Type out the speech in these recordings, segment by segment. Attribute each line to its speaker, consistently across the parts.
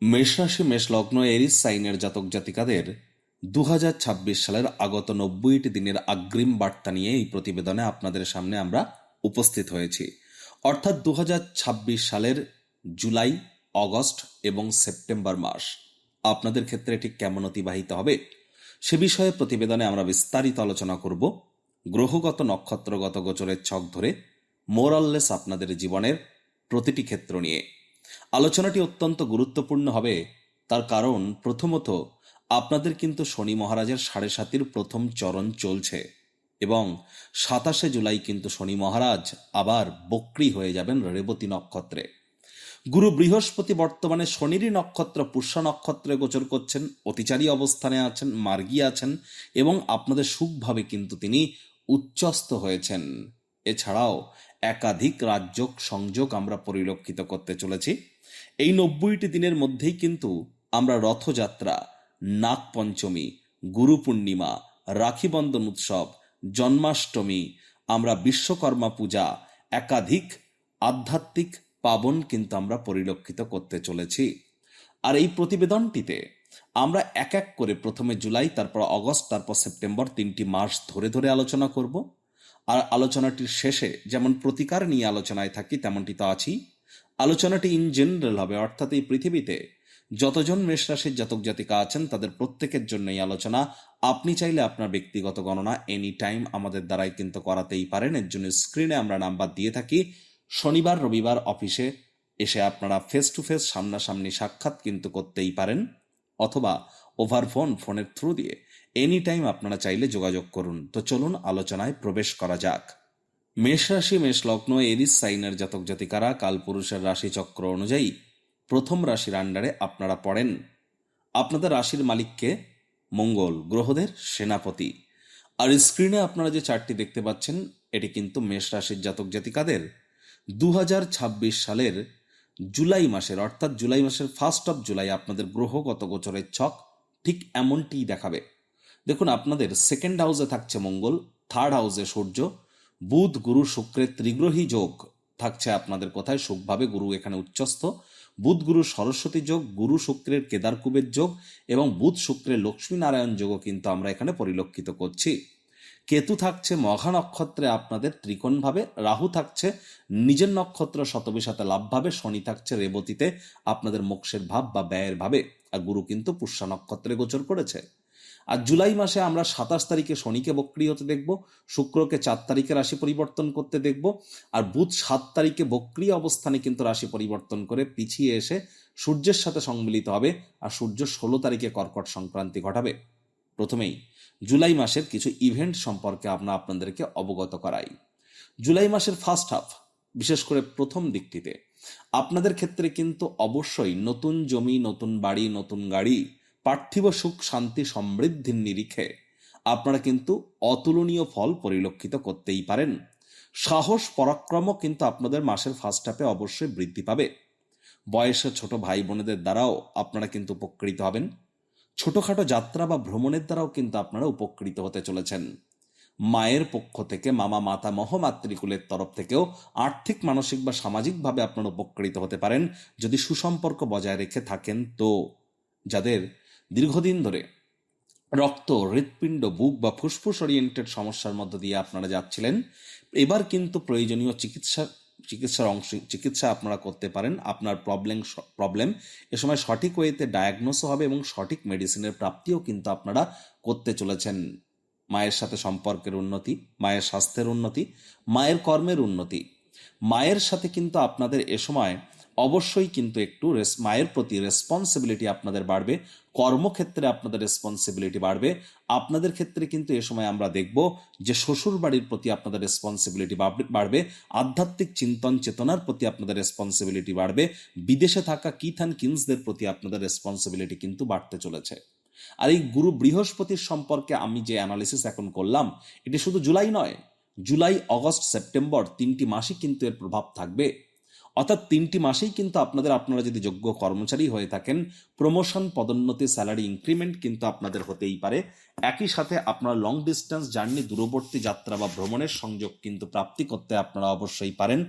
Speaker 1: মেষ রাশি মেষ লগ্ন এরিস সাইনের জাতক জাতিকাদের 2026 সালের আগত 90টি দিনের অগ্রিম বার্তা নিয়ে এই প্রতিবেদনে আপনাদের সামনে আমরা উপস্থিত হয়েছি। অর্থাৎ 2026 সালের জুলাই, অগস্ট এবং সেপ্টেম্বর মাস আপনাদের ক্ষেত্রে ঠিক কেমন অতিবাহিত হবে সে বিষয়ে প্রতিবেদনে আমরা বিস্তারিত আলোচনা করব। গ্রহগত নক্ষত্রগত গোচরের ছক ধরে মোরাললেস আপনাদের জীবনের প্রতিটি ক্ষেত্র নিয়ে আলোচনাটি অত্যন্ত গুরুত্বপূর্ণ হবে। তার কারণ প্রথমত আপনাদের কিন্তু শনি মহারাজের 7.5 প্রথম চরণ চলছে এবং 27 জুলাই কিন্তু শনি মহারাজ আবার বক্রী হয়ে যাবেন রেবতী নক্ষত্রে। গুরু বৃহস্পতি বর্তমানে শনিরই নক্ষত্র পুষ্যা নক্ষত্রে গোচর করছেন, অতিচারী অবস্থানে আছেন, মার্গী আছেন এবং আপনাদের সুখভাবে কিন্তু তিনি উচ্চস্থ হয়েছেন। এছাড়াও একাধিক রাজযোগ সংযোগ আমরা পরিলক্ষিত করতে চলেছি। এই 90টি দিনের মধ্যেই কিন্তু আমরা রথযাত্রা, নাগপঞ্চমী, গুরু পূর্ণিমা, রাখি বন্ধন উৎসব, জন্মাষ্টমী, আমরা বিশ্বকর্মা পূজা, একাধিক আধ্যাত্মিক পাবন কিন্তু আমরা পরিলক্ষিত করতে চলেছি। আর এই প্রতিবেদনটিতে আমরা এক এক করে প্রথমে জুলাই, তারপর অগস্ট, তারপর সেপ্টেম্বর 3টি মাস ধরে ধরে আলোচনা করব। আর আলোচনাটির শেষে যেমন প্রতিকার নিয়ে আলোচনায় থাকি তেমনটি তো আছেই। আলোচনাটি ইন জেনারেল হবে, অর্থাৎ এই পৃথিবীতে যতজন মেষ রাশির জাতক জাতিকা আছেন তাদের প্রত্যেকের জন্য এই আলোচনা। আপনি চাইলে আপনার ব্যক্তিগত গণনা এনি টাইম আমাদের দ্বারাই কিন্তু করাতেই পারেন। এর জন্য স্ক্রিনে আমরা নাম্বার দিয়ে থাকি। শনিবার রবিবার অফিসে এসে আপনারা ফেস টু ফেস সামনাসামনি সাক্ষাৎ কিন্তু করতেই পারেন, অথবা ওভার ফোনের থ্রু দিয়ে এনি টাইম আপনারা চাইলে যোগাযোগ করুন। তো চলুন আলোচনায় প্রবেশ করা যাক। মেষ রাশি মেষ লগ্ন এরিস সাইনের জাতক জাতিকারা কালপুরুষের রাশি চক্র অনুযায়ী প্রথম রাশির আন্ডারে আপনারা পড়েন। আপনাদের রাশির মালিককে মঙ্গল, গ্রহদের সেনাপতি। আর স্ক্রিনে আপনারা যে চার্টটি দেখতে পাচ্ছেন এটি কিন্তু মেষ রাশির জাতক জাতিকাদের 2026 সালের জুলাই মাসের, অর্থাৎ জুলাই মাসের 1 জুলাই আপনাদের গ্রহগত গোচরের ছক ঠিক এমনটিই দেখাবে। দেখুন, আপনাদের সেকেন্ড হাউসে থাকছে মঙ্গল, থার্ড হাউসে সূর্য, বুধ গুরু শুক্রের ত্রিগ্রহী যোগ থাকছে আপনাদের কোথায় সুখভাবে, গুরু এখানে উচ্চস্থ, বুধ গুরু সরস্বতী যোগ, গুরু শুক্রের কেদার কুবের যোগ এবং বুধ শুক্রের লক্ষ্মী নারায়ণ যোগও কিন্তু আমরা এখানে পরিলক্ষিত করছি। কেতু থাকছে মঘা নক্ষত্রে আপনাদের ত্রিকোণ ভাবে, রাহু থাকছে নিজের নক্ষত্র শতবিশাতে লাভ ভাবে, শনি থাকছে রেবতীতে আপনাদের মোক্ষের ভাব বা ব্যয়ের ভাবে, আর গুরু কিন্তু পুষ্যা নক্ষত্রে গোচর করেছে। আর জুলাই মাসে আমরা 27 তারিখে শনিকে বক্রী হতে দেখব, শুক্রকে 4 তারিখে রাশি পরিবর্তন করতে দেখব, আর বুধ 7 তারিখে বক্রী অবস্থানে কিন্তু রাশি পরিবর্তন করে পিছিয়ে এসে সূর্যের সাথে সংমিলিত হবে, আর সূর্য 16 তারিখে কর্কট সংক্রান্তি ঘটাবে। প্রথমেই জুলাই মাসের কিছু ইভেন্ট সম্পর্কে আমরা আপনাদেরকে অবগত করাই। জুলাই মাসের ফার্স্ট হাফ, বিশেষ করে প্রথম দিকটিতে আপনাদের ক্ষেত্রে কিন্তু অবশ্যই নতুন জমি, নতুন বাড়ি, নতুন গাড়ি, পার্থিব সুখ শান্তি সমৃদ্ধির নিরিখে আপনারা কিন্তু অতুলনীয় ফল পরিলক্ষিত করতেই পারেন। সাহস পরাক্রমও কিন্তু আপনাদের মাসের ফার্স্ট হাফে অবশ্যই বৃদ্ধি পাবে। বয়সে ছোট ভাই বোনেদের দ্বারাও আপনারা কিন্তু উপকৃত হবেন। ছোটখাটো যাত্রা বা ভ্রমণের দ্বারাও কিন্তু আপনারা উপকৃত হতে চলেছেন। মায়ের পক্ষ থেকে, মামা মাতামহ মাতৃকুলের তরফ থেকেও আর্থিক মানসিক বা সামাজিকভাবে আপনারা উপকৃত হতে পারেন যদি সুসম্পর্ক বজায় রেখে থাকেন। তো যাদের দীর্ঘদিন ধরে রক্ত, হৃৎপিণ্ড, বুক বা ফুসফুস ওরিয়েন্টেড সমস্যার মধ্য দিয়ে আপনারা যাচ্ছিলেন, এবার কিন্তু প্রয়োজনীয় চিকিৎসা আপনারা করতে পারেন। আপনার প্রবলেম এ সময় সঠিক ওয়েতে ডায়াগনোসও হবে এবং সঠিক মেডিসিনের প্রাপ্তিও কিন্তু আপনারা করতে চলেছেন। মায়ের সাথে সম্পর্কের উন্নতি, মায়ের স্বাস্থ্যের উন্নতি, মায়ের কর্মের উন্নতি, মায়ের সাথে কিন্তু আপনাদের এ সময় অবশ্যই কিন্তু একটু মায়ের প্রতি রেসপন্সিবিলিটি আপনাদের বাড়বে, কর্মক্ষেত্রে আপনাদের রেসপন্সিবিলিটি বাড়বে। আপনাদের ক্ষেত্রে কিন্তু এ সময় আমরা দেখব যে শ্বশুর বাড়ির প্রতি আপনাদের রেসপন্সিবিলিটি বাড়বে, আধ্যাত্মিক চিন্তন চেতনার প্রতি আপনাদের রেসপন্সিবিলিটি বাড়বে, বিদেশে থাকা কিথ অ্যান্ড কিন্সদের প্রতি আপনাদের রেসপন্সিবিলিটি কিন্তু বাড়তে চলেছে। আর এই গুরু বৃহস্পতির সম্পর্কে আমি যে অ্যানালিসিস এখন করলাম, এটি শুধু জুলাই নয়, জুলাই, অগস্ট, সেপ্টেম্বর 3টি মাসই কিন্তু এর প্রভাব থাকবে। অর্থাৎ 3টি মাসেই কিন্তু আপনারা যদি যোগ্য কর্মচারী হয়ে থাকেন, প্রমোশন, পদোন্নতি, স্যালারি ইনক্রিমেন্ট কিন্তু আপনাদের হতেই পারে। একই সাথে আপনারা লং ডিস্টেন্স জার্নি, দূরবর্তী যাত্রা বা ভ্রমণের সংযোগ কিন্তু প্রাপ্তি করতে আপনারা অবশ্যই পারেন।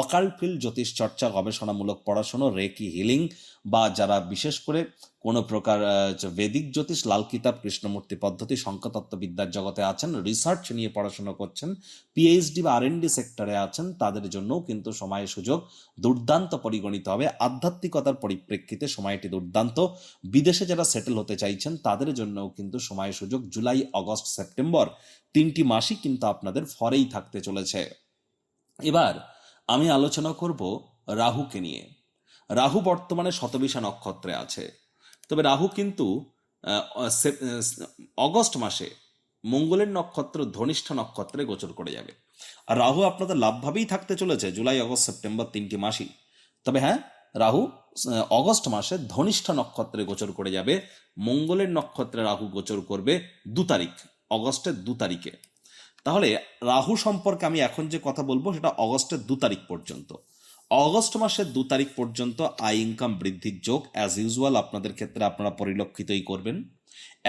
Speaker 1: অকাল্ট ফিল্ড, জ্যোতিষ চর্চা, গবেষণামূলক পড়াশোনা, রেকি, হিলিং, বা যারা বিশেষ করে কোনো প্রকার বৈদিক জ্যোতিষ, লাল কিতাব, কৃষ্ণমূর্তি পদ্ধতি, সংখ্যাতত্ত্ববিদ্যার জগতে আছেন, রিসার্চ নিয়ে পড়াশোনা করছেন, পিএইচডি বা আর&ডি সেক্টরে আছেন, তাদের জন্যও কিন্তু সময় সুযোগ দুর্দান্ত পরিগণিত হবে। আধ্যাত্মিকতার পরিপ্রেক্ষিতে সময়টি দুর্দান্ত। বিদেশে যারা সেটেল হতে চাইছেন তাদের জন্যও কিন্তু সময় সুযোগ জুলাই, অগস্ট, সেপ্টেম্বর 3টি মাসই কিন্তু আপনাদের ফরেই থাকতে চলেছে। এবার আমি আলোচনা করব রাহুকে নিয়ে। রাহু বর্তমানে শতবিশা নক্ষত্রে আছে, তবে রাহু কিন্তু অগস্ট মাসে মঙ্গলের নক্ষত্র ধনিষ্ঠ নক্ষত্রে গোচর করে যাবে। আর রাহু আপনাদের লাভভাবেই থাকতে চলেছে জুলাই, অগস্ট, সেপ্টেম্বর 3টি মাসই। তবে হ্যাঁ, রাহু অগস্ট মাসে ধনিষ্ঠ নক্ষত্রে গোচর করে যাবে। মঙ্গলের নক্ষত্রে রাহু গোচর করবে 2 তারিখ, অগস্টের 2 তারিখে। তাহলে রাহু সম্পর্কে আমি এখন যে কথা বলবো সেটা অগস্টের 2 তারিখ পর্যন্ত। অগস্ট মাসের 2 তারিখ পর্যন্ত আয় ইনকাম বৃদ্ধির যোগ অ্যাজ ইউজুয়াল আপনাদের ক্ষেত্রে আপনারা পরিলক্ষিতই করবেন।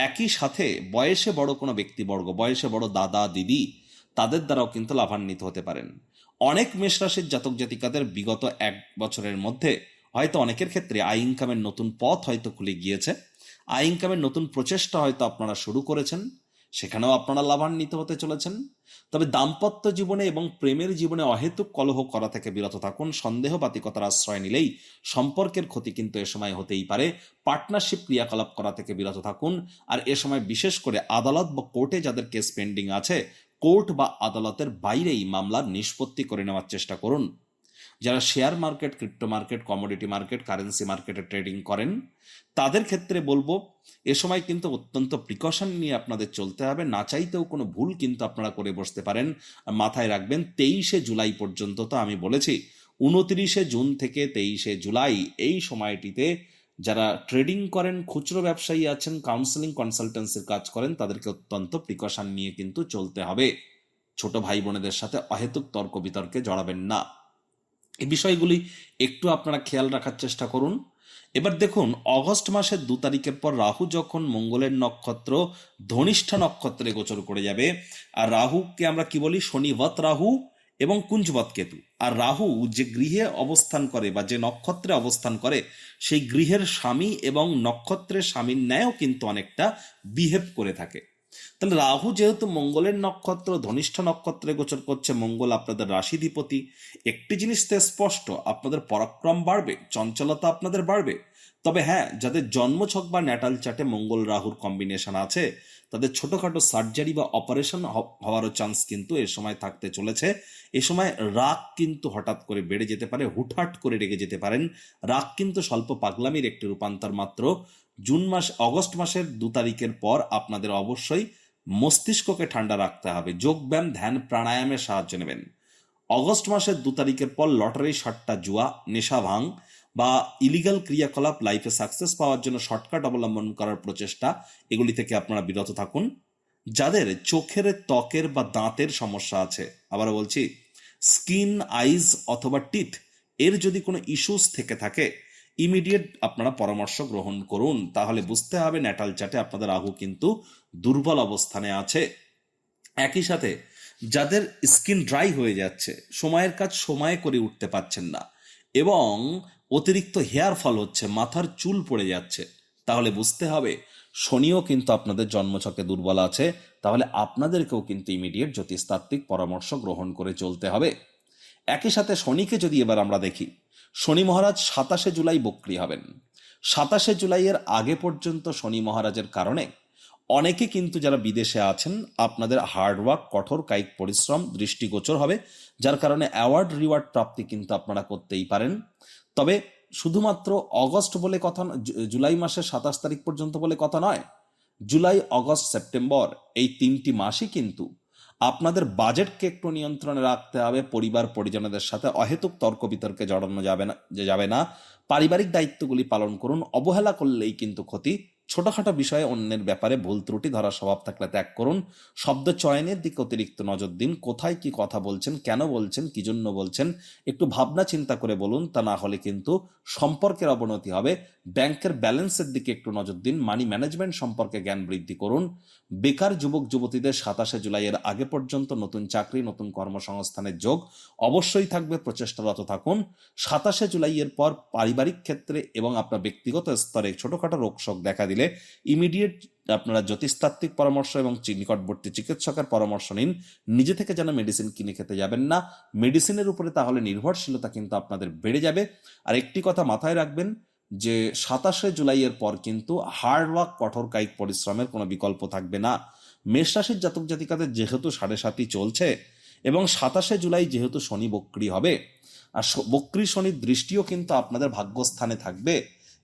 Speaker 1: একই সাথে বয়সে বড় কোনো ব্যক্তিবর্গ, বয়সে বড় দাদা দিদি, তাদের দ্বারাও কিন্তু লাভান্বিত হতে পারেন। অনেক মেষ রাশির জাতক জাতিকাদের বিগত 1 বছরের মধ্যে হয়তো অনেকের ক্ষেত্রে আয় ইনকামের নতুন পথ হয়তো খুলে গিয়েছে, আয় ইনকামের নতুন প্রচেষ্টা হয়তো আপনারা শুরু করেছেন, সেখানেও আপনারা লাভান্বিত হতে চলেছেন। তবে দাম্পত্য জীবনে এবং প্রেমের জীবনে অহেতুক কলহ করা থেকে বিরত থাকুন। সন্দেহবাতিকতার আশ্রয় নিলেই সম্পর্কের ক্ষতি কিন্তু এ সময় হতেই পারে। পার্টনারশিপ ক্রিয়াকলাপ করা থেকে বিরত থাকুন। আর এ সময় বিশেষ করে আদালত বা কোর্টে যাদের কেস পেন্ডিং আছে, কোর্ট বা আদালতের বাইরেই মামলার নিষ্পত্তি করে নেওয়ার চেষ্টা করুন। যারা share market, crypto market, commodity market, currency মার্কেটে ট্রেডিং করেন তাদের ক্ষেত্রে বলবো এ সময় কিন্তু অত্যন্ত প্রিকশন নিয়ে আপনাদের চলতে হবে। না চাইতেও কোনো ভুল কিন্তু আপনারা করে বসতে পারেন। মাথায় রাখবেন 23শে জুলাই পর্যন্ত, তো আমি বলেছি 29শে জুন থেকে 23শে জুলাই এই সময়টিতে যারা ট্রেডিং করেন, খুচরো ব্যবসায়ী আছেন, কাউন্সেলিং কনসালটেন্সির কাজ করেন, তাদেরকে অত্যন্ত প্রিকশন নিয়ে কিন্তু চলতে হবে। ছোট ভাই বোনেদের সাথে অহেতুক তর্ক বিতর্কে জড়াবেন না। এই বিষয়গুলি একটু আপনারা খেয়াল রাখার চেষ্টা করুন। এবার দেখুন, অগস্ট মাসের 2 তারিখের পর রাহু যখন মঙ্গলের নক্ষত্র ধনিষ্ঠা নক্ষত্রে গোচর করে যাবে, আর রাহুকে আমরা কি বলি, শনিবৎ রাহু এবং কুঞ্জবৎ কেতু। আর রাহু যে গৃহে অবস্থান করে বা যে নক্ষত্রে অবস্থান করে সেই গৃহের স্বামী এবং নক্ষত্রের স্বামীর ন্যায়ও কিন্তু অনেকটা বিহেভ করে থাকে। তাহলে রাহু যেহেতু মঙ্গলের নক্ষত্র ধনিষ্ঠ নক্ষত্রে গোচর করছে, মঙ্গল আপনাদের রাশিধিপতি, একটি জিনিস তো স্পষ্ট, আপনাদের পরাক্রম বাড়বে, চঞ্চলতা আপনাদের বাড়বে। তবে হ্যাঁ, যাদের জন্মছক বা ন্যাটাল চার্টে মঙ্গল রাহুর কম্বিনেশন আছে তাদের ছোটখাটো সার্জারি বা অপারেশন হওয়ারও চান্স কিন্তু এ সময় থাকতে চলেছে। এ সময় রাগ কিন্তু হঠাৎ করে বেড়ে যেতে পারে, হুটহাট করে রেগে যেতে পারেন। রাগ কিন্তু স্বল্প পাগলামির একটি রূপান্তর মাত্র। অগস্ট মাসের 2 তারিখের পর আপনাদের অবশ্যই মস্তিষ্ককে ঠান্ডা রাখতে হবে। যোগব্যায়াম, ধ্যান, প্রাণায়ামের সাহায্য নেবেন। অগস্ট মাসের 2 তারিখের পর লটারি, সাট্টা, জুয়া, নেশা ভাঙ বা ইলিগাল ক্রিয়াকলাপ, লাইফে সাকসেস পাওয়ার জন্য শর্টকাট অবলম্বন করার প্রচেষ্টা, এগুলি থেকে আপনারা বিরত থাকুন। যাদের চোখের, ত্বকের বা দাঁতের সমস্যা আছে, আবার বলছি স্কিন, আইজ অথবা টিথ, এর যদি কোনো ইস্যুস থেকে থাকে ইমিডিয়েট আপনারা পরামর্শ গ্রহণ করুন। তাহলে বুঝতে হবে ন্যাটাল চার্টে আপনাদের রাহু কিন্তু দুর্বল অবস্থানে আছে। একই সাথে যাদের স্কিন ড্রাই হয়ে যাচ্ছে, সময়ের কাজ সময়ে করে উঠতে পারছেন না এবং অতিরিক্ত হেয়ার ফল হচ্ছে, মাথার চুল পড়ে যাচ্ছে, তাহলে বুঝতে হবে শনিও কিন্তু আপনাদের জন্মছকে দুর্বল আছে। তাহলে আপনাদেরকেও কিন্তু ইমিডিয়েট জ্যোতিষতাত্ত্বিক পরামর্শ গ্রহণ করে চলতে হবে। একই সাথে শনিকে যদি এবার আমরা দেখি, শনি মহারাজ 27শে জুলাই বক্রী হবেন। 27শে জুলাইয়ের আগে পর্যন্ত শনি মহারাজের কারণে অনেকে কিন্তু যারা বিদেশে আছেন আপনাদের হার্ডওয়ার্ক, কঠোর কায়িক পরিশ্রম দৃষ্টিগোচর হবে, যার কারণে অ্যাওয়ার্ড রিওয়ার্ড প্রাপ্তি কিন্তু আপনারা করতেই পারেন। তবে শুধুমাত্র অগস্ট বলে কথা, জুলাই মাসের 27 তারিখ পর্যন্ত বলে কথা নয়। জুলাই, অগস্ট, সেপ্টেম্বর এই 3টি মাসই কিন্তু আপনাদের বাজেটকে একটু নিয়ন্ত্রণে রাখতে হবে। পরিবার পরিজনদের সাথে অহেতুক তর্ক বিতর্কে জড়ানো যাবে না। পারিবারিক দায়িত্বগুলি পালন করুন। অবহেলা করলেই কিন্তু ক্ষতি। ছোটখাটো বিষয়ে অন্যের ব্যাপারে ভুল ত্রুটি ধরার স্বভাব থাকলে ত্যাগ করুন। শব্দ চয়নের দিকে অতিরিক্ত নজর দিন। কোথায় কি কথা বলছেন, কেন বলছেন, কি জন্য বলছেন, একটু ভাবনা চিন্তা করে বলুন, তা না হলে কিন্তু সম্পর্কের অবনতি হবে। ব্যাংকের ব্যালেন্সের দিকে একটু নজর দিন। মানি ম্যানেজমেন্ট সম্পর্কে জ্ঞান বৃদ্ধি করুন। বেকার যুবক যুবতীদের 27 জুলাইয়ের আগে পর্যন্ত নতুন চাকরি, নতুন কর্মসংস্থানের যোগ অবশ্যই থাকবে, প্রচেষ্টারত থাকুন। 27 জুলাইয়ের পর পারিবারিক ক্ষেত্রে এবং আপনার ব্যক্তিগত স্তরে ছোটখাটো রোগশোক দেখা দিলে ইমিডিয়েট আপনারা জ্যোতিষতাত্ত্বিক পরামর্শ এবং নিকটবর্তী চিকিৎসকের পরামর্শ নিন। নিজে থেকে যেন মেডিসিন কিনে খেতে যাবেন না। মেডিসিনের উপরে তাহলে নির্ভরশীলতা কিন্তু আপনাদের বেড়ে যাবে। আর একটি কথা মাথায় রাখবেন যে 27 জুলাইয়ের পর কিন্তু হার্ডওয়ার্ক, কঠোর কায়িক পরিশ্রমের কোনো বিকল্প থাকবে না। মেষ রাশির জাতক জাতিকাদের যেহেতু 7.5 চলছে এবং 27 জুলাই যেহেতু শনি বক্রী হবে, আর বক্রী শনির দৃষ্টিও কিন্তু আপনাদের ভাগ্যস্থানে থাকবে,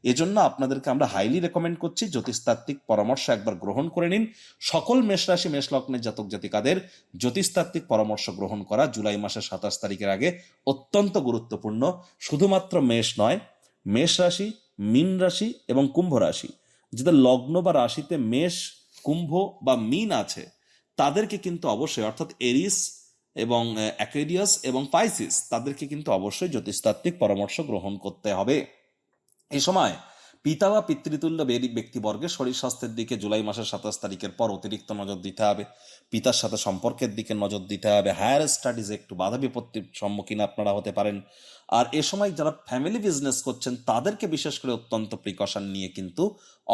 Speaker 1: এজন্য আপনাদেরকে আমরা হাইলি রেকমেন্ড করছি জ্যোতিষতাত্ত্বিক পরামর্শ একবার গ্রহণ করে নিন। সকল মেষ রাশি, মেষ লগ্নের জাতক জাতিকাদের জ্যোতিষতাত্ত্বিক পরামর্শ গ্রহণ করা জুলাই মাসের 27 তারিখের আগে অত্যন্ত গুরুত্বপূর্ণ। শুধুমাত্র মেষ নয়, মেষ রাশি, মীন রাশি এবং কুম্ভ রাশি, যাদের লগ্ন বা রাশিতে মেষ, কুম্ভ বা মীন আছে, তাদেরকে কিন্তু অবশ্যই, অর্থাৎ এরিস এবং অ্যাকুয়ারিয়াস এবং পাইসিস, তাদেরকে কিন্তু অবশ্যই জ্যোতিষতাত্ত্বিক পরামর্শ গ্রহণ করতে হবে। এই সময় পিতা বা পিতৃতুল্য ব্যক্তিবর্গের শরীর স্বাস্থ্যের দিকে জুলাই মাসের 27 তারিখের পর অতিরিক্ত নজর দিতে হবে। পিতার সাথে সম্পর্কের দিকে নজর দিতে হবে। হায়ার স্টাডিজে একটু বাধা বিপত্তির সম্মুখীন আপনারা হতে পারেন। আর এ সময় যারা ফ্যামিলি বিজনেস করছেন তাদেরকে বিশেষ করে অত্যন্ত প্রিকশন নিয়ে কিন্তু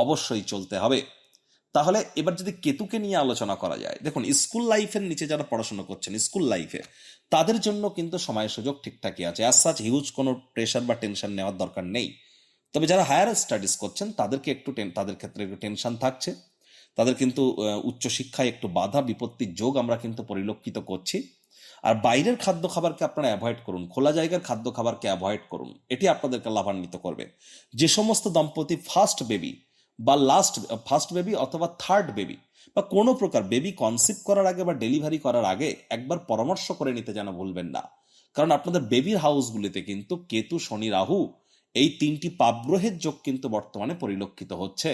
Speaker 1: অবশ্যই চলতে হবে। তাহলে এবার যদি কেতুকে নিয়ে আলোচনা করা যায়, দেখুন স্কুল লাইফের নিচে যারা পড়াশোনা করছেন স্কুল লাইফে, তাদের জন্য কিন্তু সময় সুযোগ ঠিকঠাকই আছে। অ্যাজ সাচ হিউজ কোনো প্রেশার বা টেনশন নেওয়ার দরকার নেই। তবে যারা হায়ার স্টাডিজ করছেন তাদেরকে একটু তাদের ক্ষেত্রে একটু টেনশন থাকছে। তাদের কিন্তু উচ্চশিক্ষায় একটু বাধা বিপত্তির যোগ আমরা কিন্তু পরিলক্ষিত করছি। আর বাইরের খাদ্য খাবারকে আপনারা অ্যাভয়েড করুন, খোলা জায়গার খাদ্য খাবারকে অ্যাভয়েড করুন, এটি আপনাদেরকে লাভান্বিত করবে। যে সমস্ত দম্পতি ফার্স্ট বেবি বা ফার্স্ট বেবি অথবা থার্ড বেবি বা কোনো প্রকার বেবি কনসিভ করার আগে বা ডেলিভারি করার আগে একবার পরামর্শ করে নিতে যেন ভুলবেন না। কারণ আপনাদের বেবির হাউসগুলিতে কিন্তু কেতু, শনি, রাহু, এই 3টি পাপগ্রহের যোগ কিন্তু বর্তমানে পরিলক্ষিত হচ্ছে।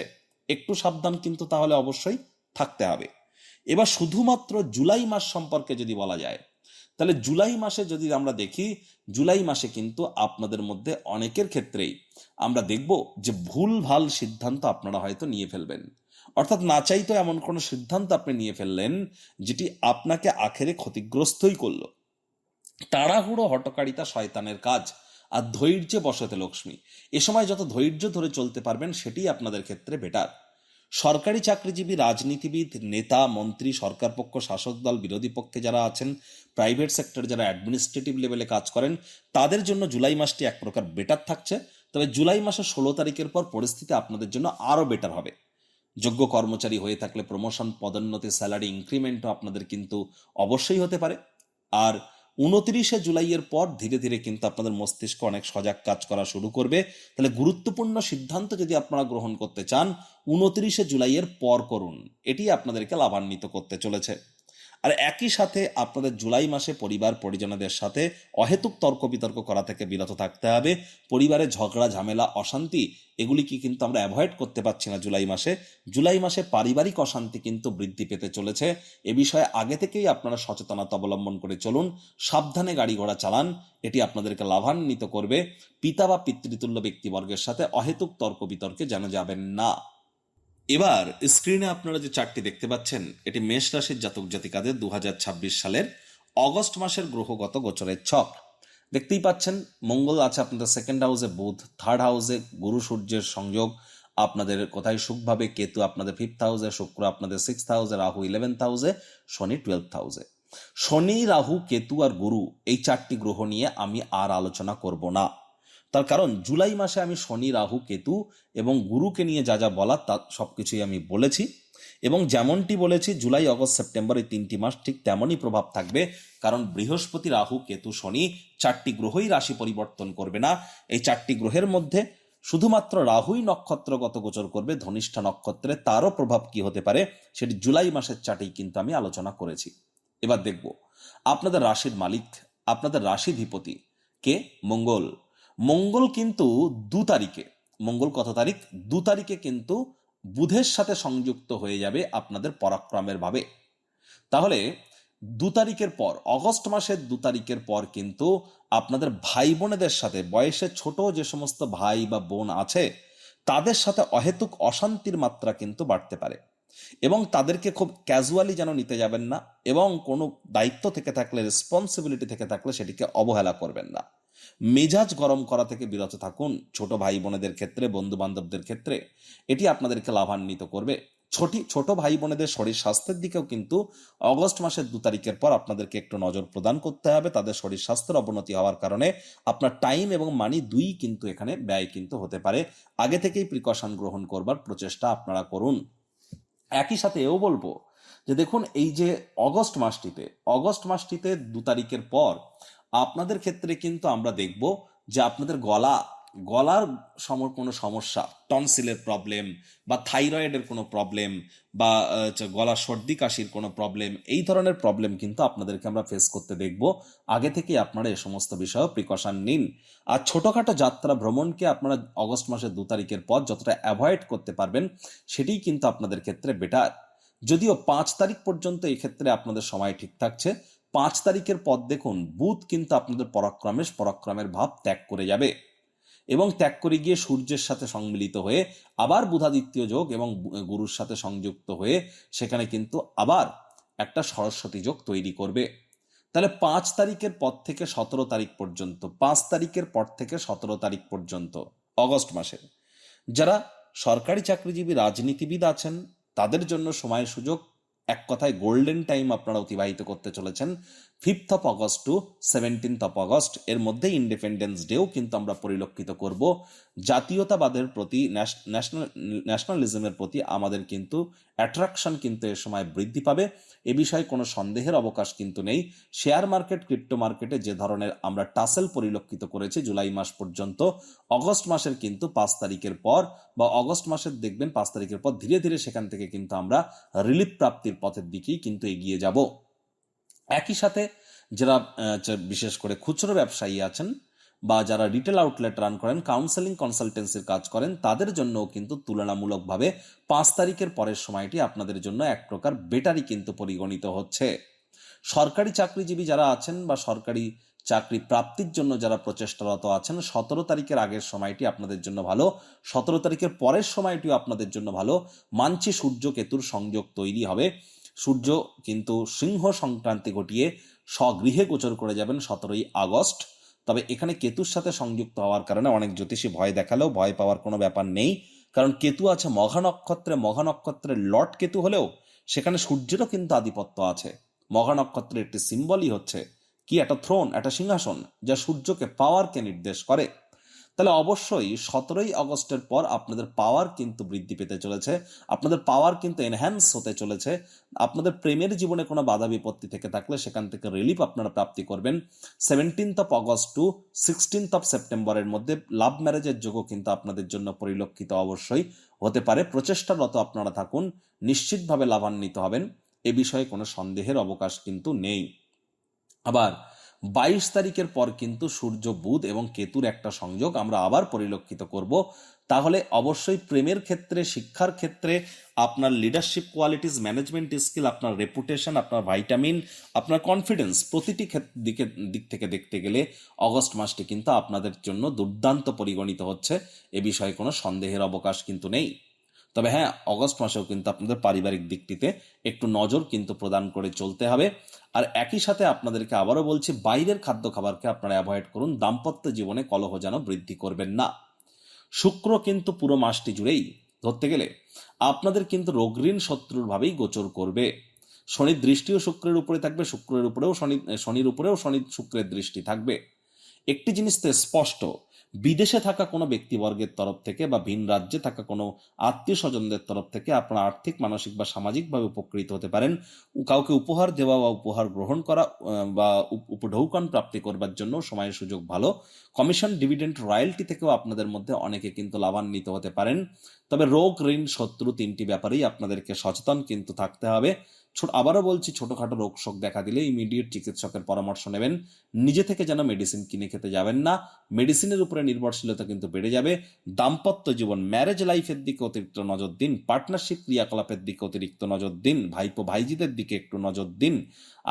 Speaker 1: একটু সাবধান কিন্তু তাহলে অবশ্যই থাকতে হবে। এবার শুধুমাত্র জুলাই মাস সম্পর্কে যদি বলা যায়, তাহলে জুলাই মাসে যদি আমরা দেখি, জুলাই মাসে কিন্তু আপনাদের মধ্যে অনেকের ক্ষেত্রেই আমরা দেখব যে ভুলভাল সিদ্ধান্ত আপনারা হয়তো নিয়ে ফেলবেন। অর্থাৎ না চাইতো এমন কোনো সিদ্ধান্ত আপনি নিয়ে ফেললেন যেটি আপনাকে আখেরে ক্ষতিগ্রস্তই করলো। তাড়াহুড়ো, হটকারিতা শয়তানের কাজ। আর ধৈর্যে বসতে লক্ষ্মী। এ সময় যত ধৈর্য ধরে চলতে পারবেন সেটি আপনাদের ক্ষেত্রে বেটার। সরকারি চাকরিজীবী, রাজনীতিবিদ, নেতা, মন্ত্রী, সরকার পক্ষ, শাসক দল, বিরোধী পক্ষে যারা আছেন, প্রাইভেট সেক্টরে যারা অ্যাডমিনিস্ট্রেটিভ লেভেলে কাজ করেন, তাদের জন্য জুলাই মাসটি এক প্রকার বেটার থাকছে। তবে জুলাই মাসের 16 তারিখের পর পরিস্থিতি আপনাদের জন্য আরও বেটার হবে। যোগ্য কর্মচারী হয়ে থাকলে প্রমোশন, পদোন্নতি, স্যালারি ইনক্রিমেন্টও আপনাদের কিন্তু অবশ্যই হতে পারে। আর 29 জুলাইয়ের পর ধীরে ধীরে কিন্তু আপনাদের মস্তিষ্ক অনেক সজাগ কাজ করা শুরু করবে। তাহলে গুরুত্বপূর্ণ সিদ্ধান্ত যদি আপনারা গ্রহণ করতে চান 29 জুলাইয়ের পর করুন, এটি আপনাদেরকে লাভান্বিত করতে চলেছে। আর একই সাথে আপনাদের জুলাই মাসে পরিবার পরিজনদের সাথে অহেতুক তর্ক বিতর্ক করা থেকে বিরত থাকতে হবে। পরিবারে ঝগড়া, ঝামেলা, অশান্তি, এগুলিকে কিন্তু আমরা অ্যাভয়েড করতে পারছি না জুলাই মাসে। জুলাই মাসে পারিবারিক অশান্তি কিন্তু বৃদ্ধি পেতে চলেছে। এ বিষয়ে আগে থেকেই আপনারা সচেতনতা অবলম্বন করে চলুন, সাবধানে গাড়ি ঘোড়া চালান, এটি আপনাদেরকে লাভান্বিত করবে। পিতা বা পিতৃতুল্য ব্যক্তিবর্গের সাথে অহেতুক তর্ক বিতর্কে যেন যাবেন না। এবার স্ক্রিনে আপনারা যে চার্টটি দেখতে পাচ্ছেন, এটি মেষ রাশির জাতক জাতিকাদের 2026 সালের অগস্ট মাসের গ্রহগত গোচরের ছক। দেখতেই পাচ্ছেন মঙ্গল আছে আপনাদের সেকেন্ড হাউসে, বুধ থার্ড হাউসে, গুরু সূর্যের সংযোগ আপনাদের কোথায় সুখভাবে, কেতু আপনাদের 5th হাউসে, শুক্র আপনাদের 6th হাউসে, রাহু 11th হাউসে, শনি 12th হাউসে। শনি, রাহু, কেতু আর গুরু, এই 4টি গ্রহ নিয়ে আমি আর আলোচনা করব না। তার কারণ জুলাই মাসে আমি শনি, রাহু, কেতু এবং গুরুকে নিয়ে যা যা বলার তা সবকিছুই আমি বলেছি। এবং যেমনটি বলেছি জুলাই, অগস্ট, সেপ্টেম্বর এই 3টি মাস ঠিক তেমনই প্রভাব থাকবে। কারণ বৃহস্পতি, রাহু, কেতু, শনি 4টি গ্রহই রাশি পরিবর্তন করবে না। এই 4টি গ্রহের মধ্যে শুধুমাত্র রাহুই নক্ষত্রগত গোচর করবে ধনিষ্ঠা নক্ষত্রে। তারও প্রভাব কি হতে পারে সেটি জুলাই মাসের চার্টেই কিন্তু আমি আলোচনা করেছি। এবার দেখব আপনাদের রাশির মালিক, আপনাদের রাশিধিপতি কে? মঙ্গল। মঙ্গল কিন্তু 2 তারিখে, মঙ্গল কত তারিখ? 2 তারিখে কিন্তু বুধের সাথে সংযুক্ত হয়ে যাবে আপনাদের পরাক্রমের ভাবে। তাহলে 2 তারিখের পর, অগস্ট মাসের 2 তারিখের পর কিন্তু আপনাদের ভাই বোনেদের সাথে, বয়সে ছোট যে সমস্ত ভাই বা বোন আছে তাদের সাথে অহেতুক অশান্তির মাত্রা কিন্তু বাড়তে পারে, এবং তাদেরকে খুব ক্যাজুয়ালি যেন নিতে যাবেন না, এবং কোনো দায়িত্ব থেকে থাকলে, রেসপন্সিবিলিটি থেকে থাকলে সেটিকে অবহেলা করবেন না। মেজাজ গরম করা থেকে বিরত থাকুন ছোট ভাই বোনেদের ক্ষেত্রে, বন্ধু বান্ধবদের ক্ষেত্রে। এটি আপনাদেরকে লাভান্বিত করবে। ছোট ভাই বোনেদের শরীর স্বাস্থ্যের দিকেও কিন্তু অগস্ট মাসের 2 তারিখের পর আপনাদেরকে একটু নজর প্রদান করতে হবে। তাদের শরীর স্বাস্থ্যের অবনতি হওয়ার কারণে আপনার টাইম এবং মানি দুই কিন্তু এখানে ব্যয় কিন্তু হতে পারে। আগে থেকেই প্রিকশন গ্রহণ করবার প্রচেষ্টা আপনারা করুন। একই সাথে এও বলবো যে দেখুন, এই যে অগস্ট মাসটিতে 2 তারিখের পর আপনাদের ক্ষেত্রে কিন্তু আমরা দেখব যে আপনাদের গলার কোনো সমস্যা, টনসিলের প্রবলেম বা থাইরয়েডের কোনো প্রবলেম বা গলা সর্দি কাশির কোনো প্রবলেম, এই ধরনের প্রবলেম কিন্তু আপনাদেরকে আমরা ফেস করতে দেখব। আগে থেকে আপনারা এ সমস্ত বিষয়ে প্রিকশন নিন। আর ছোটখাটো যাত্রা ভ্রমণকে আপনারা অগস্ট মাসের 2 তারিখের পর যতটা অ্যাভয়েড করতে পারবেন সেটিই কিন্তু আপনাদের ক্ষেত্রে বেটার। যদিও 5 তারিখ পর্যন্ত এই ক্ষেত্রে আপনাদের সময় ঠিক থাকছে। 5 তারিখের পর দেখুন, বুধ কিন্তু আপনাদের পরাক্রমের ভাব ত্যাগ করে যাবে, এবং ত্যাগ করে গিয়ে সূর্যের সাথে সম্মিলিত হয়ে আবার বুধাদিত্য যোগ এবং গুরুর সাথে সংযুক্ত হয়ে সেখানে কিন্তু আবার একটা সরস্বতী যোগ তৈরি করবে। তাহলে 5 তারিখের পর থেকে 17 তারিখ পর্যন্ত, 5 তারিখের পর থেকে 17 তারিখ পর্যন্ত অগস্ট মাসের যারা সরকারি চাকরিজীবী রাজনীতিবিদ আছেন তাদের জন্য সময় সুযোগ, এক কথায় গোল্ডেন টাইম আপনারা অতিবাহিত করতে চলেছেন। 5 টু 17 এর মধ্যে ইন্ডিপেন্ডেন্স ডেও কিন্তু আমরা পরিলক্ষিত করব। জাতীয়তাবাদের প্রতি, ন্যাশনালিজমের প্রতি আমাদের কিন্তু অ্যাট্রাকশন কিন্তু এ সময় বৃদ্ধি পাবে। এ বিষয়ে কোনো সন্দেহের অবকাশ কিন্তু নেই। শেয়ার মার্কেট, ক্রিপ্টো মার্কেটে যে ধরনের আমরা টাসেল পরিলক্ষিত করেছি জুলাই মাস পর্যন্ত, অগস্ট মাসের কিন্তু 5 তারিখের পর বা অগস্ট মাসের দেখবেন 5 তারিখের পর ধীরে ধীরে সেখান থেকে কিন্তু আমরা রিলিফ প্রাপ্তির পথের দিকেই কিন্তু এগিয়ে যাব। একই সাথে যারা বিশেষ করে খুচরো ব্যবসায়ী আছেন বা যারা রিটেল আউটলেট রান করেন, কাউন্সেলিং কনসালটেন্সির কাজ করেন, তাদের জন্যও কিন্তু তুলনামূলকভাবে 5 তারিখের পরের সময়টি আপনাদের জন্য এক প্রকার বেটারই কিন্তু পরিগণিত হচ্ছে। সরকারি চাকরিজীবী যারা আছেন বা সরকারি চাকরি প্রাপ্তির জন্য যারা প্রচেষ্টারত আছেন, 17 তারিখের আগের সময়টি আপনাদের জন্য ভালো, 17 তারিখের পরের সময়টিও আপনাদের জন্য ভালো। মানছি সূর্য কেতুর সংযোগ তৈরি হবে। সূর্য কিন্তু সিংহ সংক্রান্তি ঘটিয়ে স্বগৃহে গোচর করে যাবেন 17 আগস্ট। তবে এখানে কেতুর সাথে সংযুক্ত হওয়ার কারণে অনেক জ্যোতিষী ভয় দেখালেও ভয় পাওয়ার কোনো ব্যাপার নেই, কারণ কেতু আছে মঘা নক্ষত্রের লর্ড কেতু হলেও সেখানে সূর্যেরও কিন্তু আধিপত্য আছে। মঘা নক্ষত্রের একটি সিম্বলই হচ্ছে কি, একটা থ্রোন, একটা সিংহাসন, যা সূর্যকে পাওয়ারকে নির্দেশ করে। তাহলে অবশ্যই 17 আগস্টের পর আপনাদের পাওয়ার কিন্তু বৃদ্ধি পেতে চলেছে, আপনাদের পাওয়ার কিন্তু এনহ্যান্স হতে চলেছে। আপনাদের প্রেমের জীবনে কোনো বাধা বিপত্তি থেকে থাকলে সেখান থেকে রিলিফ আপনারা প্রাপ্তি করবেন। 17 টু 16 সেপ্টেম্বরের মধ্যে লাভ ম্যারেজের যোগও কিন্তু আপনাদের জন্য পরিলক্ষিত অবশ্যই হতে পারে। প্রচেষ্টারত আপনারা থাকুন, নিশ্চিতভাবে লাভান্বিত হবেন, এ বিষয়ে কোনো সন্দেহের অবকাশ কিন্তু নেই। আবার 22 তারিখের পর কিন্তু সূর্য, বুধ এবং কেতুর একটা সংযোগ আমরা আবার পরিলক্ষিত করব। তাহলে অবশ্যই প্রেমের ক্ষেত্রে, শিক্ষার ক্ষেত্রে, আপনার লিডারশিপ কোয়ালিটিস, ম্যানেজমেন্ট স্কিল, আপনার রেপুটেশন, আপনার ভাইটামিন, আপনার কনফিডেন্স, প্রতিটি দিক থেকে দেখতে গেলে অগস্ট মাসটি কিন্তু আপনাদের জন্য দুর্দান্ত পরিগণিত হচ্ছে। এ বিষয়ে কোনো সন্দেহের অবকাশ কিন্তু নেই। তবে হ্যাঁ, অগস্ট মাসেও কিন্তু আপনাদের পারিবারিক দিকটিতে একটু নজর কিন্তু প্রদান করে চলতে হবে। আর একই সাথে আপনাদেরকে আবারও বলছি, বাইরের খাদ্য খাবারকে আপনারা অ্যাভয়েড করুন। দাম্পত্য জীবনে কলহ যেন বৃদ্ধি করবেন না। শুক্র কিন্তু পুরো মাসটি জুড়েই ধরতে গেলে আপনাদের কিন্তু রোগঋণ শত্রুর ভাবেই গোচর করবে। শনির দৃষ্টিও শুক্রের উপরে থাকবে, শনির উপরেও শুক্রের দৃষ্টি থাকবে। একটি জিনিস তো স্পষ্ট, বিদেশে থাকা কোনো ব্যক্তিবর্গের তরফ থেকে বা ভিন রাজ্যে থাকা কোনো আত্মীয় স্বজনদের তরফ থেকে আপনারা আর্থিক, মানসিক বা সামাজিকভাবে উপকৃত হতে পারেন। কাউকে উপহার দেওয়া বা উপহার গ্রহণ করা বা উপঢৌকন প্রাপ্তি করবার জন্য সময়ের সুযোগ ভালো। কমিশন, ডিভিডেন্ড, রয়্যালটি থেকেও আপনাদের মধ্যে অনেকে কিন্তু লাভান্বিত হতে পারেন। তবে রোগ, ঋণ, শত্রু, তিনটি ব্যাপারেই আপনাদেরকে সচেতন কিন্তু থাকতে হবে। আবারও বলছি, ছোটখাটো রোগ শোক দেখা দিলে ইমিডিয়েট চিকিৎসকের পরামর্শ নেবেন। নিজে থেকে যেন মেডিসিন কিনে খেতে যাবেন না, মেডিসিনের উপরে নির্ভরশীলতা কিন্তু বেড়ে যাবে। দাম্পত্য জীবন, ম্যারেজ লাইফের দিকে অতিরিক্ত নজর দিন, পার্টনারশিপ ক্রিয়াকলাপের দিকে অতিরিক্ত নজর দিন, ভাইপো ভাইজিদের দিকে একটু নজর দিন।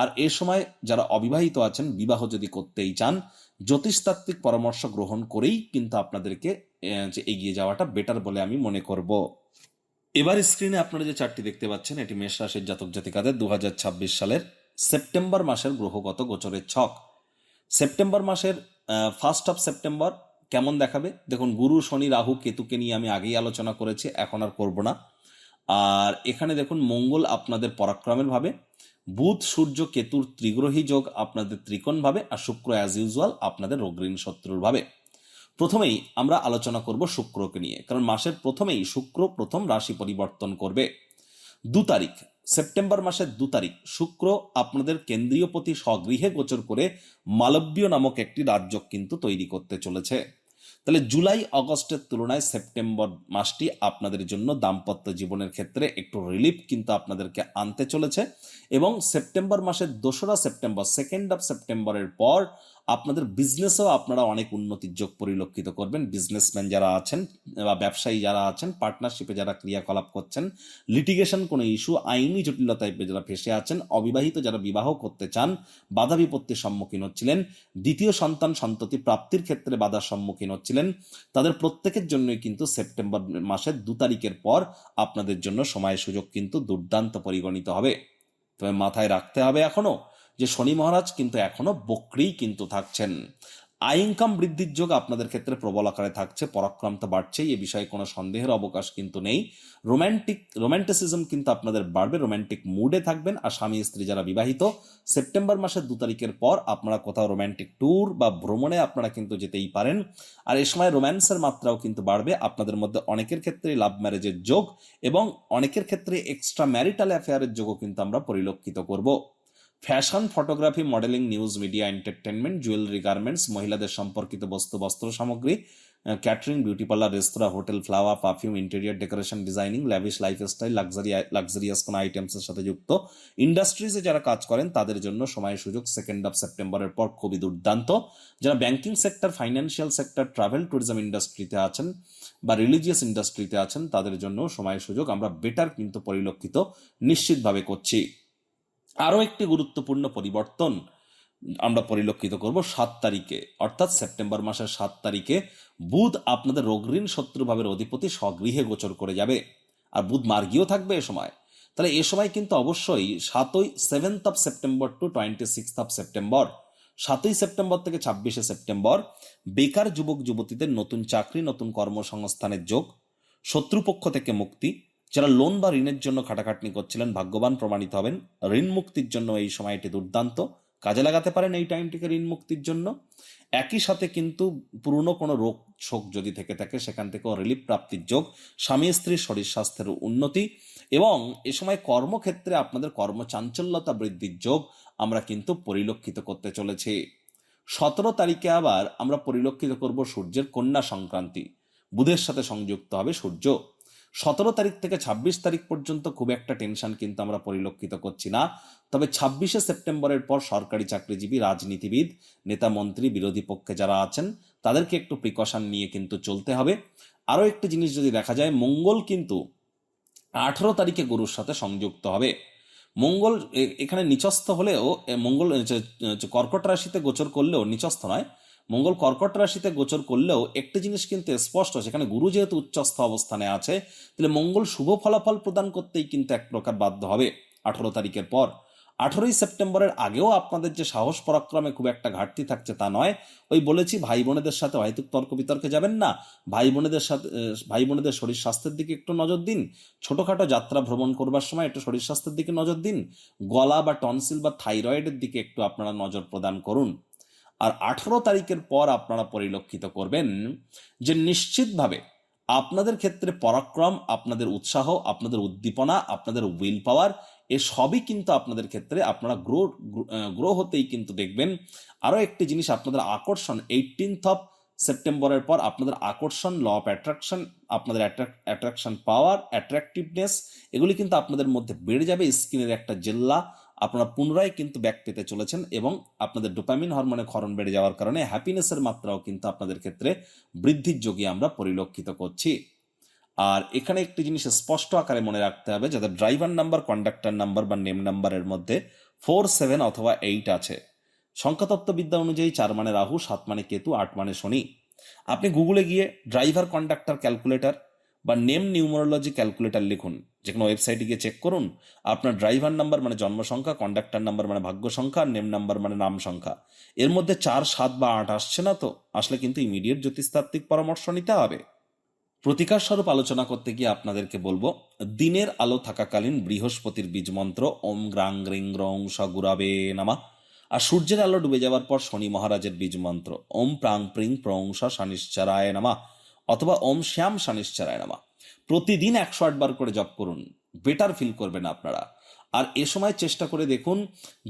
Speaker 1: আর এ সময় যারা অবিবাহিত আছেন, বিবাহ যদি করতেই চান, জ্যোতিষতাত্ত্বিক পরামর্শ গ্রহণ করেই কিন্তু আপনাদেরকে যে এগিয়ে যাওয়াটা বেটার বলে আমি মনে করব। এবার স্ক্রিনে আপনারা যে চারটি দেখতে পাচ্ছেন, এটি মেষ রাশির জাতক জাতিকাদের 2026 সালের সেপ্টেম্বর মাসের গ্রহগত গোচরের ছক। সেপ্টেম্বর মাসের 1 সেপ্টেম্বর কেমন দেখাবে দেখুন। গুরু, শনি, রাহু, কেতুকে নিয়ে আমি আগেই আলোচনা করেছি, এখন আর করব না। আর এখানে দেখুন মঙ্গল আপনাদের পরাক্রমের ভাবে, বুধ সূর্য কেতুর ত্রিগ্রহী যোগ আপনাদের ত্রিকোণ ভাবে, আর শুক্র অ্যাজ ইউজুয়াল আপনাদের অগ্রীণ শত্রুর ভাবে। প্রথমেই আমরা আলোচনা করব শুক্রকে নিয়ে, কারণ মাসের প্রথমেই শুক্র প্রথম রাশি পরিবর্তন করবে। 2 তারিখ, সেপ্টেম্বর মাসের 2 তারিখ শুক্র আপনাদের কেন্দ্রীয়পতি স্বগৃহে গোচর করে মালব্য নামক একটি রাজ্য কিন্তু তৈরি করতে চলেছে। তাহলে জুলাই আগস্টের তুলনায় সেপ্টেম্বর মাসটি আপনাদের জন্য দাম্পত্য জীবনের ক্ষেত্রে একটু রিলিফ কিন্তু আপনাদেরকে আনতে চলেছে। এবং সেপ্টেম্বর মাসের 2রা সেপ্টেম্বর, 2 সেপ্টেম্বরের পর আপনাদের বিজনেসেও আপনারা অনেক উন্নতির যোগ পরিলক্ষিত করবেন। বিজনেসম্যান যারা আছেন বা ব্যবসায়ী যারা আছেন, পার্টনারশিপে যারা ক্রিয়াকলাপ করছেন, লিটিগেশন কোনো ইস্যু, আইনি জটিলতায় যারা ফেসে আছেন, অবিবাহিত যারা বিবাহ করতে চান, বাধা বিপত্তির সম্মুখীন হচ্ছিলেন, দ্বিতীয় সন্তান সন্ততি প্রাপ্তির ক্ষেত্রে বাধার সম্মুখীন হচ্ছিলেন, তাদের প্রত্যেকের জন্যই কিন্তু সেপ্টেম্বর মাসের 2 তারিখের পর আপনাদের জন্য সময় সুযোগ কিন্তু দুর্দান্ত পরিগণিত হবে। তবে মাথায় রাখতে হবে এখনো যে শনি মহারাজ কিন্তু এখনো বক্রেই কিন্তু থাকছেন। আয় ইনকাম বৃদ্ধির যোগ আপনাদের ক্ষেত্রে প্রবল আকারে থাকছে, পরাক্রম তো বাড়ছেই, এ বিষয়ে কোনো সন্দেহের অবকাশ কিন্তু নেই। রোম্যান্টিসিজম কিন্তু আপনাদের বাড়বে, রোম্যান্টিক মুডে থাকবেন। আর স্বামী স্ত্রী যারা বিবাহিত, সেপ্টেম্বর মাসের 2 তারিখের পর আপনারা কোথাও রোম্যান্টিক ট্যুর বা ভ্রমণে আপনারা কিন্তু যেতেই পারেন। আর এই সময় রোম্যান্সের মাত্রাও কিন্তু বাড়বে। আপনাদের মধ্যে অনেকের ক্ষেত্রে লাভ ম্যারেজের যোগ এবং অনেকের ক্ষেত্রে এক্সট্রা ম্যারিটাল অ্যাফেয়ারের যোগও কিন্তু আমরা পরিলক্ষিত করব। Fashion, photography, modelling, news media, entertainment, jewellery, garments, মহিলাদের সম্পর্কিত বস্ত্র সামগ্রী, ক্যাটারিং, বিউটি পার্লার, রেস্তোরাঁ, hotel, flower, perfume, interior decoration, designing, lavish lifestyle, luxurious কোনো আইটেমসের সাথে যুক্ত ইন্ডাস্ট্রিজে যারা কাজ করেন তাদের জন্য সময় সুযোগ 2 সেপ্টেম্বরের পর খুবই দুর্দান্ত। যারা banking sector, financial sector, travel tourism ইন্ডাস্ট্রিতে আছেন বা রিলিজিয়াস ইন্ডাস্ট্রিতে আছেন, তাদের জন্য সময় সুযোগ আমরা বেটার কিন্তু পরিলক্ষিত নিশ্চিতভাবে করছি। আরও একটি গুরুত্বপূর্ণ পরিবর্তন আমরা পরিলক্ষিত করব 7 তারিখে, অর্থাৎ সেপ্টেম্বর মাসের 7 তারিখে বুধ আপনাদের অগ্রীণ শত্রুভাবের অধিপতি স্বগৃহে গোচর করে যাবে। আর বুধ মার্গীয় থাকবে এ সময়। তাহলে এ সময় কিন্তু অবশ্যই 7 সেপ্টেম্বর টু 26 সেপ্টেম্বর, 7 সেপ্টেম্বর থেকে 26 সেপ্টেম্বর বেকার যুবক যুবতীদের নতুন চাকরি, নতুন কর্মসংস্থানের যোগ, শত্রুপক্ষ থেকে মুক্তি, যারা লোন বা ঋণের জন্য খাটাখাটনি করছিলেন ভাগ্যবান প্রমাণিত হবেন। ঋণ মুক্তির জন্য এই সময়টি দুর্দান্ত, কাজে লাগাতে পারেন এই টাইমটিকে ঋণ মুক্তির জন্য। একই সাথে কিন্তু পুরনো কোনো রোগ শোক যদি থেকে থাকে সেখান থেকেও রিলিফ প্রাপ্তির যোগ, স্বামী স্ত্রীর শরীর স্বাস্থ্যের উন্নতি এবং এ সময় কর্মক্ষেত্রে আপনাদের কর্মচাঞ্চল্যতা বৃদ্ধির যোগ আমরা কিন্তু পরিলক্ষিত করতে চলেছি। 17 তারিখে আবার আমরা পরিলক্ষিত করব সূর্যের কন্যা সংক্রান্তি, বুধের সাথে সংযুক্ত হবে সূর্য। 17 তারিখ থেকে 26 তারিখ পর্যন্ত খুব একটা টেনশন কিন্তু আমরা পরিলক্ষিত করছি না। তবে 26 সেপ্টেম্বরের পর সরকারি চাকরিজীবী, রাজনীতিবিদ, নেতা মন্ত্রী, বিরোধী পক্ষে যারা আছেন তাদেরকে একটু প্রিকশন নিয়ে কিন্তু চলতে হবে। আরও একটি জিনিস যদি দেখা যায়, মঙ্গল কিন্তু 18 তারিখে গুরুর সাথে সংযুক্ত হবে। মঙ্গল এখানে নিচস্থ হলেও, মঙ্গল কর্কট রাশিতে গোচর করলেও, নিচস্থ নয়, মঙ্গল কর্কট রাশিতে গোচর করলেও একটি জিনিস কিন্তু স্পষ্ট, সেখানে গুরু যেহেতু উচ্চস্থ অবস্থানে আছে, তাহলে মঙ্গল শুভ ফলাফল প্রদান করতেই কিন্তু এক প্রকার বাধ্য হবে 18 তারিখের পর। 18 সেপ্টেম্বরের আগেও আপনাদের যে সাহস পরাক্রমে খুব একটা ঘাটতি থাকছে তা নয়। ওই বলেছি ভাই বোনেদের সাথে হয়তো তর্ক বিতর্কে যাবেন না, ভাই বোনেদের শরীর স্বাস্থ্যের দিকে একটু নজর দিন, ছোটোখাটো যাত্রা ভ্রমণ করবার সময় একটু শরীর স্বাস্থ্যের দিকে নজর দিন, গলা বা টনসিল বা থাইরয়েডের দিকে একটু আপনারা নজর প্রদান করুন। আর 18 তারিখের পর আপনারা পরিলক্ষিত করবেন যে নিশ্চিতভাবে আপনাদের ক্ষেত্রে পরাক্রম, আপনাদের উৎসাহ, আপনাদের উদ্দীপনা, আপনাদের উইল পাওয়ার, এ সবই কিন্তু আপনাদের ক্ষেত্রে আপনারা গ্রো হতেই কিন্তু দেখবেন। আরও একটি জিনিস, আপনাদের আকর্ষণ 18 সেপ্টেম্বরের পর আপনাদের আকর্ষণ, ল অফ অ্যাট্রাকশন, আপনাদের অ্যাট্রাকশন পাওয়ার, অ্যাট্রাকটিভনেস এগুলি কিন্তু আপনাদের মধ্যে বেড়ে যাবে। স্কিনের একটা জেল্লা আপনারা পুনরায় কিন্তু ব্যাক পেতে চলেছেন এবং আপনাদের ডোপামিন হরমোনের ক্ষরণ বেড়ে যাওয়ার কারণে হ্যাপিনেসের মাত্রাও কিন্তু আপনাদের ক্ষেত্রে বৃদ্ধির যোগে আমরা পরিলক্ষিত করছি। আর এখানে একটি জিনিস স্পষ্ট আকারে মনে রাখতে হবে, যাদের ড্রাইভার নাম্বার, কন্ডাক্টর নাম্বার বা নেম নাম্বারের মধ্যে 4, 7 অথবা 8 আছে, সংখ্যাতত্ত্ববিদ্যা অনুযায়ী 4 মানে রাহু, 7 মানে কেতু, 8 মানে শনি। আপনি গুগলে গিয়ে ড্রাইভার কন্ডাক্টর ক্যালকুলেটর বা নেম নিউমারোলজি ক্যালকুলেটর লিখুন, যে কোনো ওয়েবসাইটে গিয়ে চেক করুন আপনার ড্রাইভার নাম্বার মানে জন্ম সংখ্যা, কন্ডাক্টর নাম্বার মানে ভাগ্য সংখ্যা, আর নেম নাম্বার মানে নাম সংখ্যা, এর মধ্যে 4, 7 বা 8 আসছে না তো, আসলে কিন্তু ইমিডিয়েট জ্যোতিষতাত্ত্বিক পরামর্শ নিতে হবে। প্রতিকার স্বরূপ আলোচনা করতে গিয়ে আপনাদেরকে বলবো, দিনের আলো থাকাকালীন বৃহস্পতির বীজ মন্ত্র ওম গ্রাং গ্রিং গ্রং স গুরাবে নামা, আর সূর্যের আলো ডুবে যাওয়ার পর শনি মহারাজের বীজ মন্ত্র ওম প্রাং প্রিং প্রং স শনিশ্চরায় নামা অথবা ওম শ্যাম শনিশ্চরায় নামা প্রতিদিন 108 বার করে জপ করুন। বেটার ফিল করবেন আপনারা। আর এ সময় চেষ্টা করে দেখুন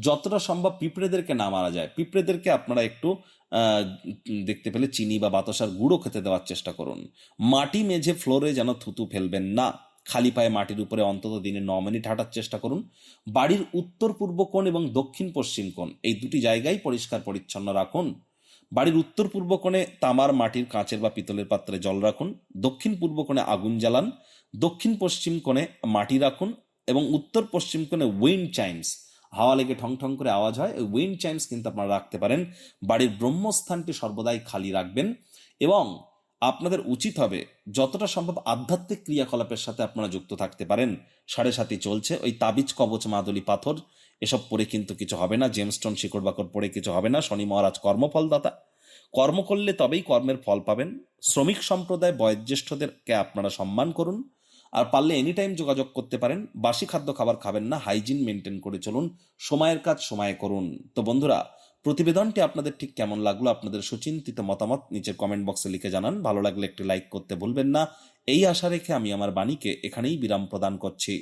Speaker 1: যতটা সম্ভব পিঁপড়েদেরকে না মারা যায়। পিঁপড়েদেরকে আপনারা একটু দেখতে পেলে চিনি বা বাতাসার গুঁড়ো খেতে দেওয়ার চেষ্টা করুন। মাটি মেঝে ফ্লোরে যেন থুতু ফেলবেন না। খালি পায়ে মাটির উপরে অন্তত দিনে 9 মিনিট হাঁটার চেষ্টা করুন। বাড়ির উত্তর পূর্ব কোণ এবং দক্ষিণ পশ্চিম কোণ এই দুটি জায়গায় পরিষ্কার পরিচ্ছন্ন রাখুন। বাড়ির উত্তর পূর্ব কোণে তামার, মাটির, কাঁচের বা পিতলের পাত্রে জল রাখুন। দক্ষিণ পূর্ব কোণে আগুন জ্বালান। দক্ষিণ পশ্চিম কোণে মাটি রাখুন এবং উত্তর পশ্চিম কোণে উইন্ড চাইমস, হাওয়া লেগে ঠং ঠং করে আওয়াজ হয়, ওই উইন্ড চাইমস কিন্তু আপনারা রাখতে পারেন। বাড়ির ব্রহ্মস্থানটি সর্বদাই খালি রাখবেন এবং আপনাদের উচিত হবে যতটা সম্ভব আধ্যাত্মিক ক্রিয়াকলাপের সাথে আপনারা যুক্ত থাকতে পারেন। 7.5 চলছে, ওই তাবিজ, কবচ, মাদুলি, পাথর এসব পরে কিন্তু কিছু হবে না। জেমস্টোন, শিকড় বাকড় পরে কিছু হবে না। শনি মহারাজ কর্মফলদাতা, কর্ম করলে তবেই কর্মের ফল পাবেন। শ্রমিক সম্প্রদায়, বয়োজ্যেষ্ঠদেরকে আপনারা সম্মান করুন। আর পারলে এনি টাইম যোগাযোগ করতে পারেন। বাসি খাদ্য খাবার খাবেন না, হাইজিন মেনটেন করে চলুন, সময়ের কাজ সময়ে করুন। তো বন্ধুরা, প্রতিবেদনটি আপনাদের ঠিক কেমন লাগলো, আপনাদের সুচিন্তিত মতামত নিচের কমেন্ট বক্সে লিখে জানান। ভালো লাগলে একটি লাইক করতে ভুলবেন না। এই আশা রেখে আমি আমার বাণীকে এখানেই বিরাম প্রদান করছি।